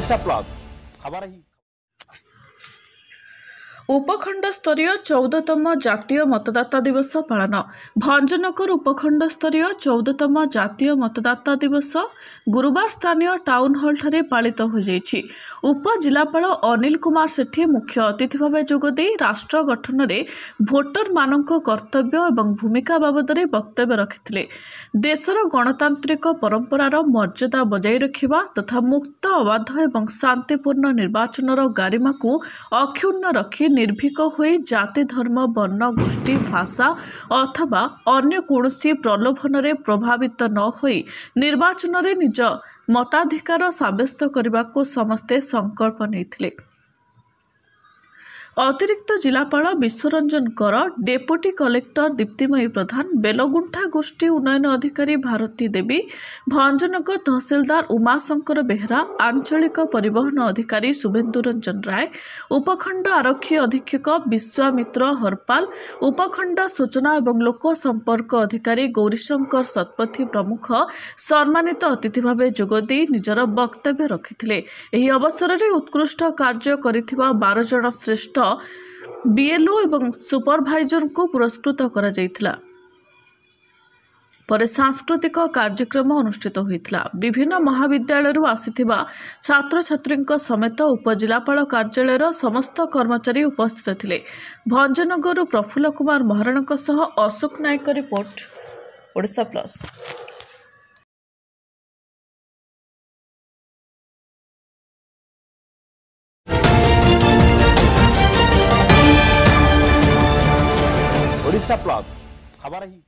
Odisha plus खबर ही उपखंड स्तरीय 14तम जातीय मतदाता दिवस पालन भंजनगर उपखंड स्तरीय 14तम जातीय मतदाता दिवस गुरुवार स्थानीय टाउन हॉल ठारे पालित हो जाइछि। उपजिलापाल अनिल कुमार सेठी मुख्य अतिथि भाव जोगदे राष्ट्र गठन में भोटर मानक कर्तव्य एवं भूमिका बाबद वक्तव्य रखिथिले। देशर गणतांत्रिक परंपरार मर्यादा बजाय रखिबा तथा मुक्त अबाध एवं शांतिपूर्ण निर्वाचनर गारिमा को अक्षुण्ण रखि निर्भीक होई जाति धर्म वर्ण गोष्ठी भाषा अथवा अन्य कौनसी प्रलोभन रे प्रभावित न होई निर्वाचन रे निज मताधिकार साब्यस्त करने को समस्ते संकल्प नेइथिले। अतिरिक्त जिलापाल विश्वरंजन कर, डेपुटी कलेक्टर दीप्तिमयी प्रधान, बेलगुंठा गोष्ठी उन्नयन अधिकारी भारती देवी, भंजनगर तहसिलदार उमाशंकर बेहरा, आंचलिक परिवहन अधिकारी शुभेन्दु रंजन राय, उपखंड आरक्षी अधीक्षक विश्वामित्र हरपाल, उपखंड सूचना एवं लोक संपर्क अधिकारी गौरीशंकर सतपथी प्रमुख सम्मानित अतिथि भाव जोगदे निजर वक्तव्य रखिथिले। एही अवसर में उत्कृष्ट कार्य करिथिबा 12 जन श्रेष्ठ बीएलओ एवं सुपरभाइजर को पुरस्कृत करा जायतिला। पर सांस्कृतिक कार्यक्रम अनुष्ठित होइतिला। विभिन्न महाविद्यालय आसिथिबा छात्र छात्री समेत उपजिलापाल कार्यालय समस्त कर्मचारी उपस्थित थिले। भंजनगर प्रफुल्ल कुमार महाराणा सह Ashok Nayak report Odisha plus. Odisha plus खबर ही